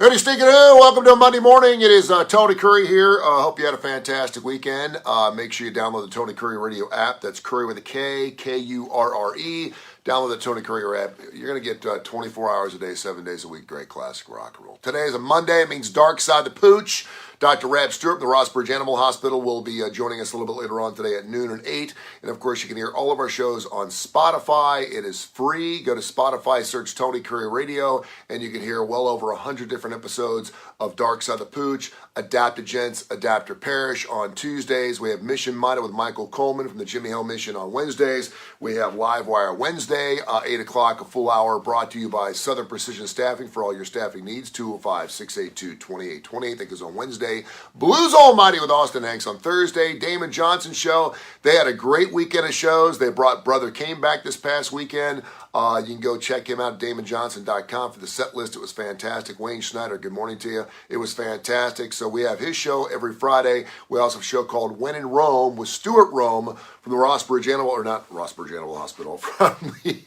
Good stinking welcome to Monday morning. It is Tony Kurre here. Hope you had a fantastic weekend. Make sure you download the Tony Kurre Radio app. That's Kurre with a K, Kurre. Download the Tony Kurre app. You're going to get 24 hours a day, 7 days a week. Great classic rock and roll. Today is a Monday. It means Dark Side the Pooch. Dr. Rab Stewart from the Rossbridge Animal Hospital will be joining us a little bit later on today at noon and 8. And, of course, you can hear all of our shows on Spotify. It is free. Go to Spotify, search Tony Kurre Radio, and you can hear well over 100 different episodes of Dark Side the Pooch, Adaptogens, Adapter Parish on Tuesdays. We have Mission Minded with Michael Coleman from the Jimmy Hill Mission on Wednesdays. We have Live Wire Wednesday, 8 o'clock, a full hour brought to you by Southern Precision Staffing for all your staffing needs, 205-682-2828. That goes on Wednesday. Blues Almighty with Austin Hanks on Thursday. Damon Johnson Show. They had a great weekend of shows. They brought Brother Kane back this past weekend. You can go check him out at DamonJohnson.com for the set list. It was fantastic. Wayne Schneider, good morning to you. It was fantastic. So we have his show every Friday. We also have a show called When in Rome with Stuart Rome from the Rossbridge Animal, or not Rossbridge Animal Hospital, from the...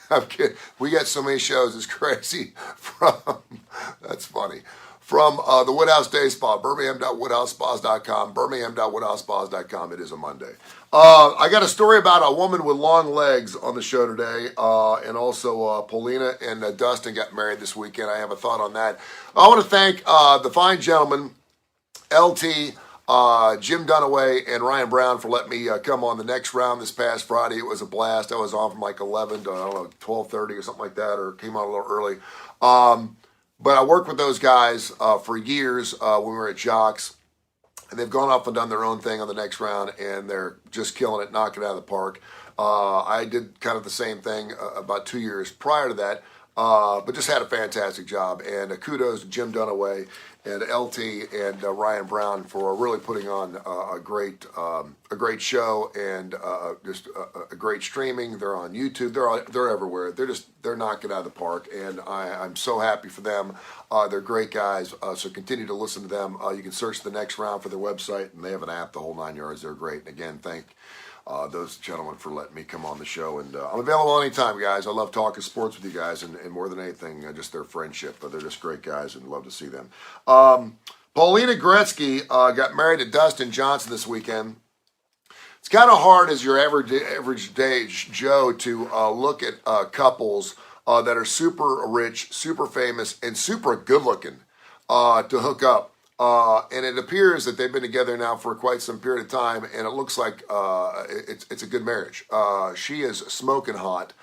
I'm kidding. We got so many shows, it's crazy. That's funny. From the Woodhouse Day Spa, birmingham.woodhousespas.com, birmingham.woodhousespas.com. It is a Monday. I got a story about a woman with long legs on the show today, and also Paulina and Dustin got married this weekend. I have a thought on that. I want to thank the fine gentlemen, LT, Jim Dunaway, and Ryan Brown for letting me come on the next round this past Friday. It was a blast. I was on from like 11 to, 12:30 or something like that, or came on a little early. But I worked with those guys for years when we were at Jocks, and they've gone off and done their own thing on the next round, and they're just killing it, knocking it out of the park. I did kind of the same thing about 2 years prior to that, but just had a fantastic job. And kudos to Jim Dunaway and LT and Ryan Brown for really putting on a great show, and just a great streaming. They're on YouTube. They're everywhere. They're knocking it out of the park, and I'm so happy for them. They're great guys. So continue to listen to them. You can search the next round for their website, and they have an app, the whole 9 yards. They're great. And again, thank those gentlemen for letting me come on the show, and I'm available anytime, guys. I love talking sports with you guys, and more than anything, just their friendship. But they're just great guys, and love to see them. Paulina Gretzky got married to Dustin Johnson this weekend. It's kind of hard as your average day Joe to look at couples that are super rich, super famous, and super good looking to hook up. And it appears that they've been together now for quite some period of time, and it looks like it's a good marriage. She is smoking hot.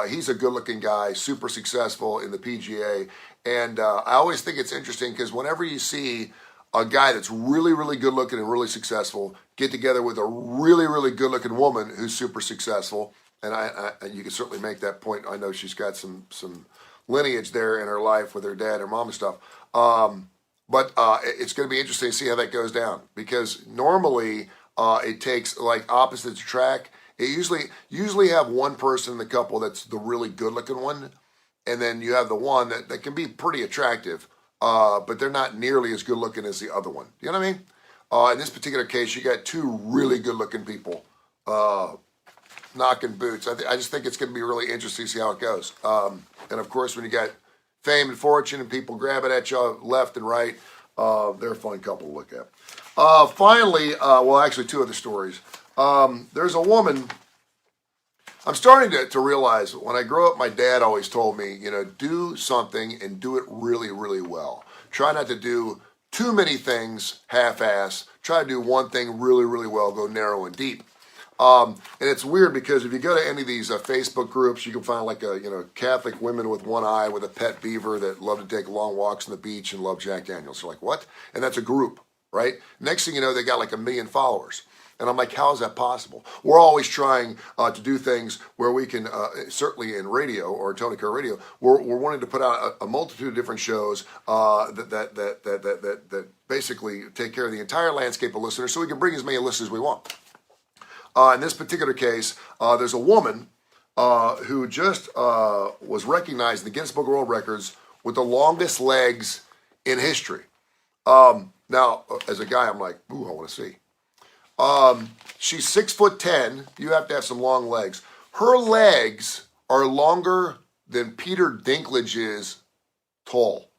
He's a good-looking guy, super successful in the PGA, and I always think it's interesting because whenever you see a guy that's really, really good-looking and really successful get together with a really, really good-looking woman who's super successful, and you can certainly make that point. I know she's got some lineage there in her life with her dad and her mom and stuff. But it's going to be interesting to see how that goes down, because normally it takes like opposites attract. It usually have one person in the couple that's the really good looking one, and then you have the one that can be pretty attractive, but they're not nearly as good looking as the other one. You know what I mean? In this particular case, you got two really good looking people knocking boots. I just think it's going to be really interesting to see how it goes. And of course, when you got fame and fortune and people grabbing at you left and right, they're a fun couple to look at. Finally, well, actually two other stories. There's a woman, I'm starting to realize, when I grew up, my dad always told me, do something and do it really, really well. Try not to do too many things half-ass. Try to do one thing really, really well, go narrow and deep. And it's weird because if you go to any of these Facebook groups, you can find like Catholic women with one eye with a pet beaver that love to take long walks on the beach and love Jack Daniels. You're like, what? And that's a group, right? Next thing you know, they got like 1 million followers. And I'm like, how is that possible? We're always trying to do things where we can, certainly in radio or Tony Kurre Radio, we're wanting to put out a multitude of different shows that basically take care of the entire landscape of listeners, so we can bring as many listeners as we want. In this particular case, there's a woman who just was recognized in the Guinness Book of World Records with the longest legs in history. Now, as a guy, I'm like, ooh, I want to see. She's 6'10". You have to have some long legs. Her legs are longer than Peter Dinklage is tall.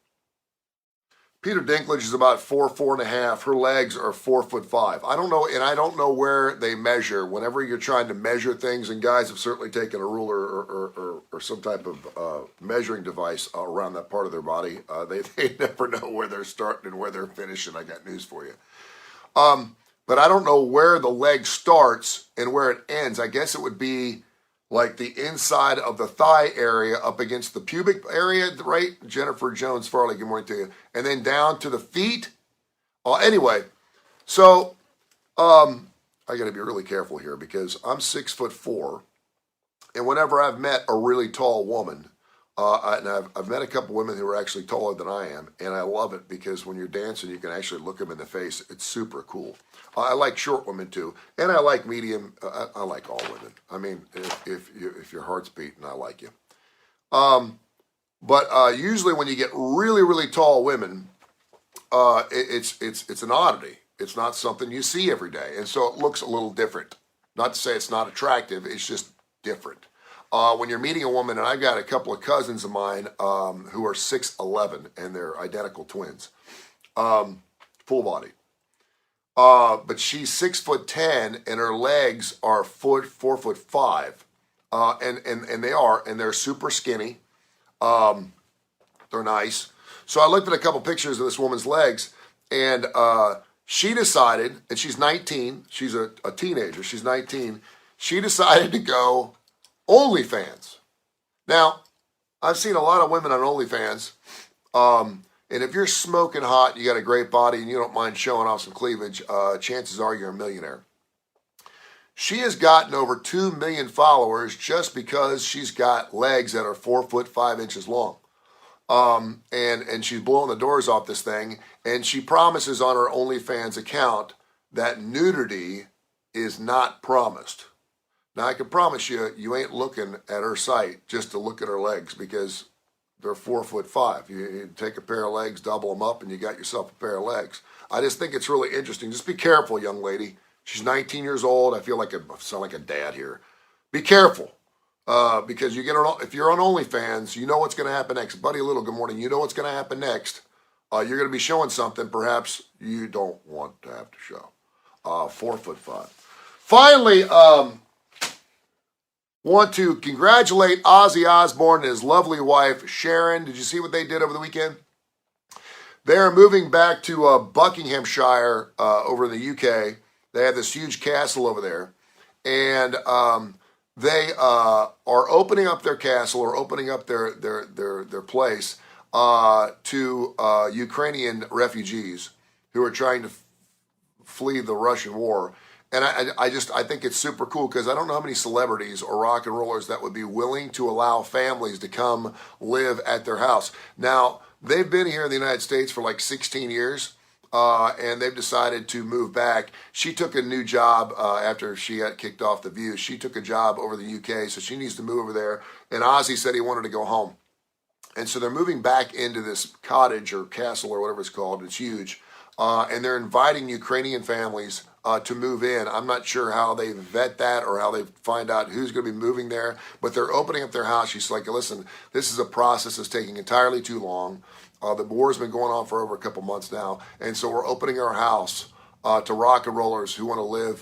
Peter Dinklage is about 4'4.5". Her legs are 4'5". I don't know, and I don't know where they measure. Whenever you're trying to measure things, and guys have certainly taken a ruler or some type of measuring device around that part of their body, they never know where they're starting and where they're finishing. I got news for you. But I don't know where the leg starts and where it ends. I guess it would be like the inside of the thigh area up against the pubic area, right? Jennifer Jones Farley, good morning to you. And then down to the feet. Anyway, so I got to be really careful here because I'm 6'4", and whenever I've met a really tall woman, and I've met a couple women who are actually taller than I am, and I love it because when you're dancing, you can actually look them in the face. It's super cool. I like short women too, and I like medium. I like all women. I mean, if your heart's beating, I like you. But usually when you get really, really tall women, it's an oddity. It's not something you see every day, and so it looks a little different. Not to say it's not attractive. It's just different. When you're meeting a woman, and I've got a couple of cousins of mine who are 6'11", and they're identical twins, full body. But she's 6'10", and her legs are 4'5", and they're super skinny. They're nice. So I looked at a couple pictures of this woman's legs, and she decided, and she's 19, she's a teenager, she's 19, she decided to go OnlyFans. Now, I've seen a lot of women on OnlyFans, and if you're smoking hot, you got a great body, and you don't mind showing off some cleavage, chances are you're a millionaire. She has gotten over 2 million followers just because she's got legs that are 4'5" long. And she's blowing the doors off this thing, and she promises on her OnlyFans account that nudity is not promised. Now, I can promise you, you ain't looking at her site just to look at her legs because they're 4'5". You take a pair of legs, double them up, and you got yourself a pair of legs. I just think it's really interesting. Just be careful, young lady. She's 19 years old. I feel like I sound like a dad here. Be careful because if you're on OnlyFans, you know what's going to happen next. Buddy Little, good morning. You know what's going to happen next. You're going to be showing something perhaps you don't want to have to show. 4'5". Finally, want to congratulate Ozzy Osbourne and his lovely wife, Sharon. Did you see what they did over the weekend? They're moving back to Buckinghamshire over in the UK. They have this huge castle over there. And they are opening up their castle or opening up their place to Ukrainian refugees who are trying to flee the Russian war. And I think it's super cool because I don't know how many celebrities or rock and rollers that would be willing to allow families to come live at their house. Now, they've been here in the United States for like 16 years, and they've decided to move back. She took a new job after she got kicked off The View. She took a job over the UK, so she needs to move over there. And Ozzy said he wanted to go home. And so they're moving back into this cottage or castle or whatever it's called. It's huge. And they're inviting Ukrainian families to move in. I'm not sure how they vet that or how they find out who's going to be moving there, but they're opening up their house. She's like, listen, this is a process that's taking entirely too long. The war's been going on for over a couple months now, and so we're opening our house to rock and rollers who want to live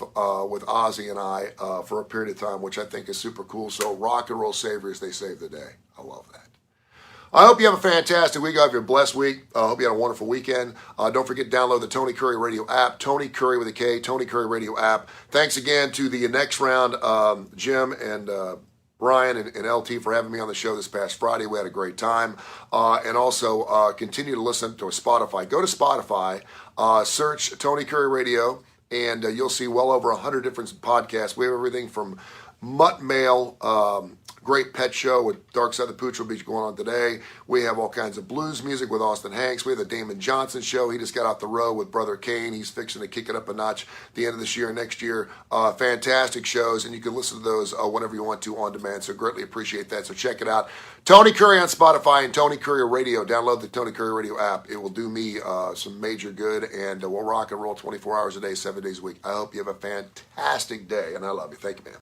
with Ozzy and I for a period of time, which I think is super cool. So rock and roll saviors, they save the day. I love that. I hope you have a fantastic week. I hope you have a blessed week. I hope you had a wonderful weekend. Don't forget to download the Tony Kurre Radio app, Tony Kurre with a K, Tony Kurre Radio app. Thanks again to the next round, Jim and Brian and LT for having me on the show this past Friday. We had a great time. And also continue to listen to Spotify. Go to Spotify, search Tony Kurre Radio, and you'll see well over 100 different podcasts. We have everything from Mutt Mail, great pet show with Dark Side of the Pooch Beach going on today. We have all kinds of blues music with Austin Hanks. We have the Damon Johnson show. He just got off the road with Brother Kane. He's fixing to kick it up a notch at the end of this year, next year. Fantastic shows, and you can listen to those whenever you want to on demand. So greatly appreciate that. So check it out. Tony Kurre on Spotify and Tony Kurre Radio. Download the Tony Kurre Radio app. It will do me some major good, and we'll rock and roll 24 hours a day, 7 days a week. I hope you have a fantastic day, and I love you. Thank you, man.